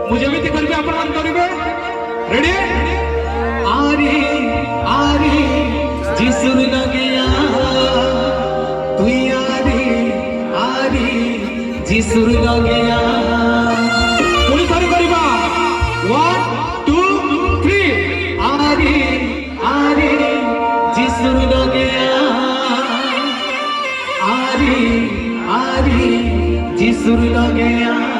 ମୁଁ ଯେମିତି କରିବି ଆପଣମାନେ କରିବେ ରେଡି ଆରେ ଆରେ ଯିସୁର ଲଗେୟା ତୁଇ ଆରେ ଆରେ ଯିସୁର ଲଗେୟା ପୁଣି ଥରେ କରିବା 1 2 3 ଆରେ ଆରେ ଯିସୁର ଲଗେୟା आरी आरी जिसुर लगेया